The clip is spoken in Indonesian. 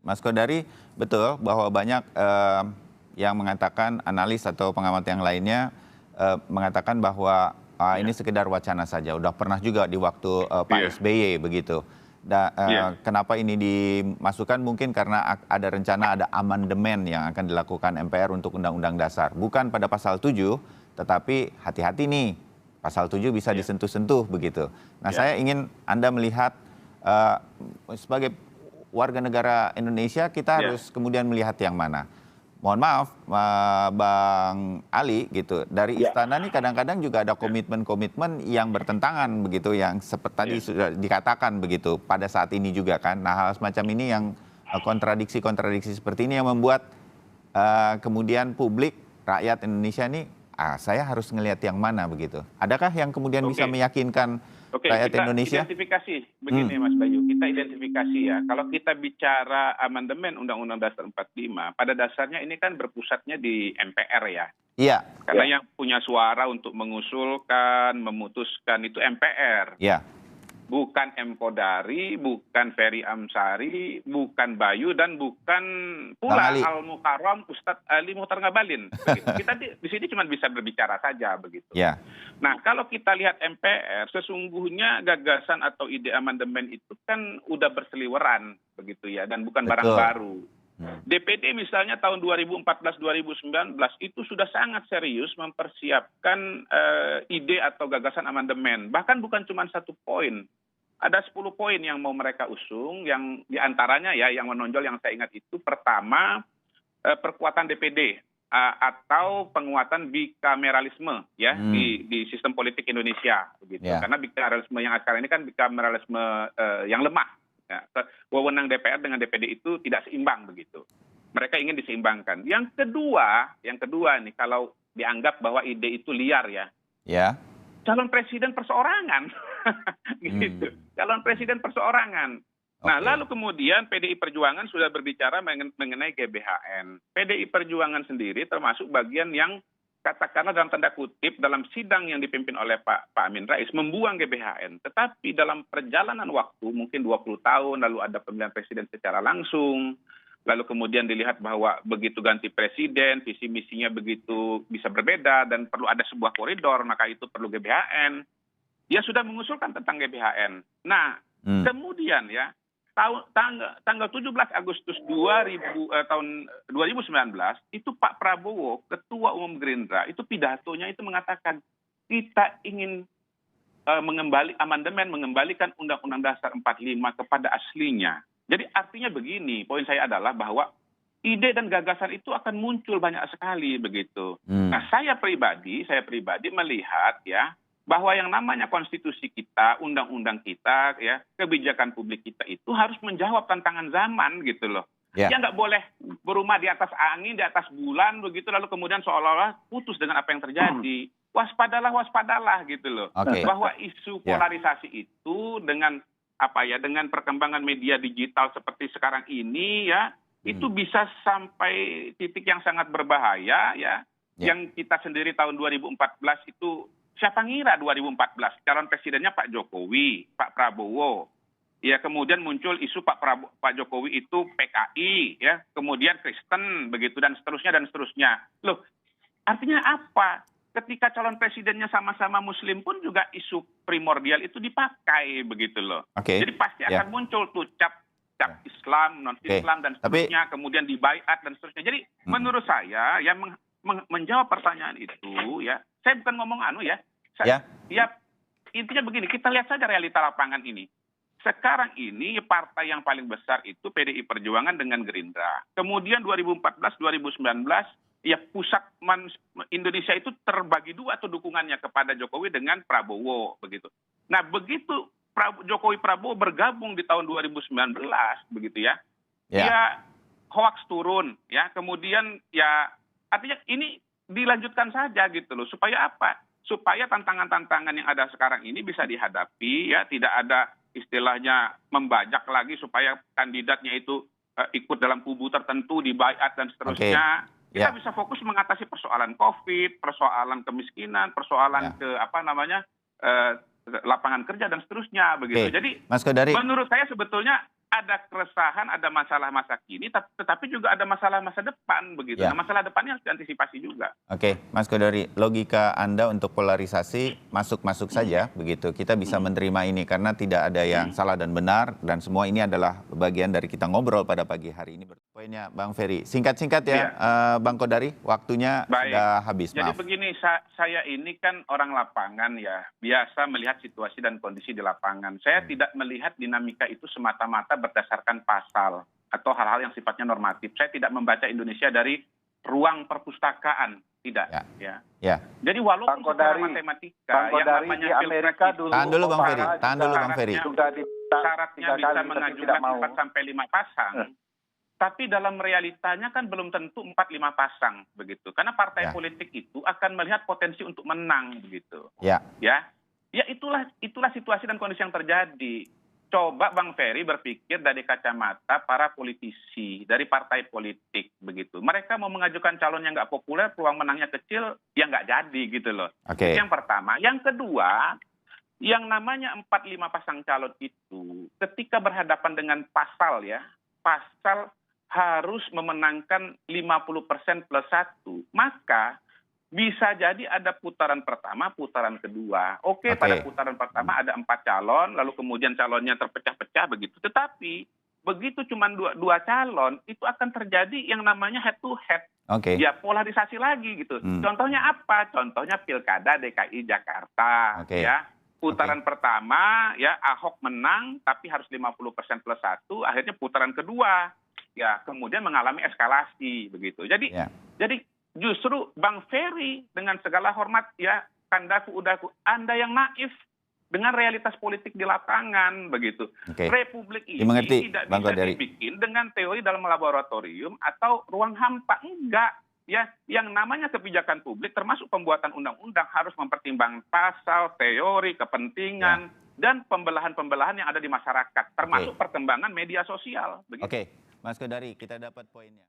Mas Kodari, betul bahwa banyak yang mengatakan analis atau pengamat yang lainnya mengatakan bahwa ini Ya, sekedar wacana saja. Udah pernah juga di waktu Pak iya, SBY begitu. iya, Kenapa ini dimasukkan? Mungkin karena ada rencana ada amandemen yang akan dilakukan MPR untuk Undang-Undang Dasar. Bukan pada pasal 7, tetapi hati-hati nih, pasal 7 bisa iya, disentuh-sentuh begitu. Nah, iya, saya ingin Anda melihat eh, sebagai warga negara Indonesia, kita iya, harus kemudian melihat yang mana. Mohon maaf, Bang Ali gitu. Dari iya, istana nih kadang-kadang juga ada iya, komitmen-komitmen yang bertentangan begitu, yang seperti tadi iya. sudah dikatakan begitu pada saat ini juga kan. Nah, hal semacam ini yang kontradiksi-kontradiksi seperti ini yang membuat kemudian publik rakyat Indonesia nih, saya harus ngelihat yang mana begitu. Adakah yang kemudian bisa Oke, meyakinkan oke, rakyat kita Indonesia? identifikasi Hmm, begini Mas Bayu, kita identifikasi ya. Kalau kita bicara amandemen Undang-Undang Dasar 45, pada dasarnya ini kan berpusatnya di MPR ya. iya, Karena yang punya suara untuk mengusulkan, memutuskan itu MPR. iya, Bukan M. Kodari, bukan Ferry Amsari, bukan Bayu, dan bukan Bang pula Ali. Al Mukarram Ustadz Ali Muhtar Ngabalin. Begitu. Kita di sini cuma bisa berbicara saja begitu. Ya, Nah, kalau kita lihat MPR, sesungguhnya gagasan atau ide amandemen itu kan udah berseliweran begitu ya, dan bukan barang betul. baru. Hmm. DPD misalnya tahun 2014-2019 itu sudah sangat serius mempersiapkan ide atau gagasan amandemen. Bahkan bukan cuma 1 poin. Ada 10 poin yang mau mereka usung, yang diantaranya ya yang menonjol yang saya ingat itu pertama perkuatan DPD atau penguatan bikameralisme ya Hmm, di sistem politik Indonesia begitu. ya. Karena bikameralisme yang sekarang ini kan bikameralisme yang lemah. Ya, wewenang DPR dengan DPD itu tidak seimbang begitu. Mereka ingin diseimbangkan. Yang kedua nih kalau dianggap bahwa ide itu liar ya, Ya. calon presiden perseorangan. Gitu. Hmm, Calon presiden perseorangan. Nah, oke. lalu kemudian PDI Perjuangan sudah berbicara mengenai GBHN. PDI Perjuangan sendiri termasuk bagian yang katakanlah dalam tanda kutip dalam sidang yang dipimpin oleh Pak Amin Rais membuang GBHN. Tetapi dalam perjalanan waktu mungkin 20 tahun lalu ada pemilihan presiden secara langsung. Lalu kemudian dilihat bahwa begitu ganti presiden, visi misinya begitu bisa berbeda dan perlu ada sebuah koridor, maka itu perlu GBHN. Dia sudah mengusulkan tentang GBHN. Nah, Hmm, kemudian ya, tanggal 17 Agustus tahun 2019, itu Pak Prabowo, Ketua Umum Gerindra, itu pidatonya itu mengatakan, kita ingin mengembalikan Undang-Undang Dasar 45 kepada aslinya. Jadi artinya begini, poin saya adalah bahwa ide dan gagasan itu akan muncul banyak sekali begitu. Nah, hmm. saya pribadi melihat ya bahwa yang namanya konstitusi kita, undang-undang kita, ya kebijakan publik kita itu harus menjawab tantangan zaman gitu loh. Ya. Ya nggak boleh berumah di atas angin, di atas bulan begitu lalu kemudian seolah-olah putus dengan apa yang terjadi. Waspadalah gitu loh. Oke. Bahwa isu Ya. polarisasi itu dengan apa ya dengan perkembangan media digital seperti sekarang ini ya itu Hmm, bisa sampai titik yang sangat berbahaya ya. ya. Yang kita sendiri tahun 2014 itu siapa ngira 2014 calon presidennya Pak Jokowi, Pak Prabowo. Ya kemudian muncul isu Pak Jokowi itu PKI ya, kemudian Kristen begitu dan seterusnya. Loh, artinya apa? Ketika calon presidennya sama-sama muslim pun juga isu primordial itu dipakai begitu loh. Oke. Jadi pasti Ya. akan muncul tuh cap Ya. Islam, non Oke. Islam dan Tapi seterusnya, kemudian dibaiat dan seterusnya. Jadi mm, menurut saya yang menjawab pertanyaan itu ya, saya bukan ngomong ya. ya. Ya intinya begini, kita lihat saja realita lapangan ini. Sekarang ini partai yang paling besar itu PDI Perjuangan dengan Gerindra. Kemudian 2014, 2019 ya pusat Indonesia itu terbagi dua tuh dukungannya kepada Jokowi dengan Prabowo begitu. Nah begitu Jokowi Prabowo bergabung di tahun 2019 begitu ya, Ya. ya hoax turun ya, kemudian ya artinya ini dilanjutkan saja gitu loh supaya apa? Supaya tantangan-tantangan yang ada sekarang ini bisa dihadapi ya, tidak ada istilahnya membajak lagi supaya kandidatnya itu ikut dalam kubu tertentu dibaiat dan Oke. seterusnya. Kita Ya. bisa fokus mengatasi persoalan Covid, persoalan kemiskinan, persoalan Ya. lapangan kerja dan seterusnya begitu. Oke. Jadi Mas Kodari. menurut saya sebetulnya ada keresahan, ada masalah masa kini, tetapi juga ada masalah masa depan begitu. Ya. Nah, masalah depannya harus diantisipasi juga. Oke, Mas Kodari, logika Anda untuk polarisasi masuk-masuk saja begitu. Kita bisa menerima ini karena tidak ada yang salah dan benar dan semua ini adalah bagian dari kita ngobrol pada pagi hari ini. Poinnya Bang Ferry, singkat-singkat ya, Bang Kodari, waktunya sudah habis. Jadi Maaf. begini, saya ini kan orang lapangan ya, biasa melihat situasi dan kondisi di lapangan. Saya tidak melihat dinamika itu semata-mata berdasarkan pasal atau hal-hal yang sifatnya normatif. Saya tidak membaca Indonesia dari ruang perpustakaan, tidak. Ya. Jadi walaupun secara matematika yang namanya di Amerika dulu, tahan dulu Bang Ferry, tahan dulu Bang Ferry. Syaratnya bisa mengajukan 4 sampai 5 pasang. Tapi dalam realitanya kan belum tentu 4-5 pasang begitu. Karena partai politik itu akan melihat potensi untuk menang begitu. Ya itulah situasi dan kondisi yang terjadi. Coba Bang Ferry berpikir dari kacamata para politisi, dari partai politik begitu. Mereka mau mengajukan calon yang nggak populer, peluang menangnya kecil, ya nggak jadi gitu loh. Itu yang pertama. Yang kedua, yang namanya 4-5 pasang calon itu, ketika berhadapan dengan pasal harus memenangkan 50% plus 1, maka bisa jadi ada putaran pertama, putaran kedua. Oke, pada putaran pertama ada 4 calon, lalu kemudian calonnya terpecah-pecah begitu. Tetapi begitu cuma dua calon, itu akan terjadi yang namanya head to head. Ya polarisasi lagi gitu. Contohnya apa? Contohnya Pilkada DKI Jakarta. Ya. Putaran pertama ya Ahok menang tapi harus 50% plus 1, akhirnya putaran kedua ya kemudian mengalami eskalasi begitu. Jadi justru Bang Ferry dengan segala hormat ya kandaku udaku, Anda yang naif dengan realitas politik di lapangan begitu. Republik ini tidak bisa dibikin dengan teori dalam laboratorium atau ruang hampa, enggak. Ya, yang namanya kebijakan publik termasuk pembuatan undang-undang harus mempertimbangkan pasal, teori, kepentingan dan pembelahan-pembelahan yang ada di masyarakat, termasuk perkembangan media sosial. Oke, Mas Kodari, kita dapat poinnya.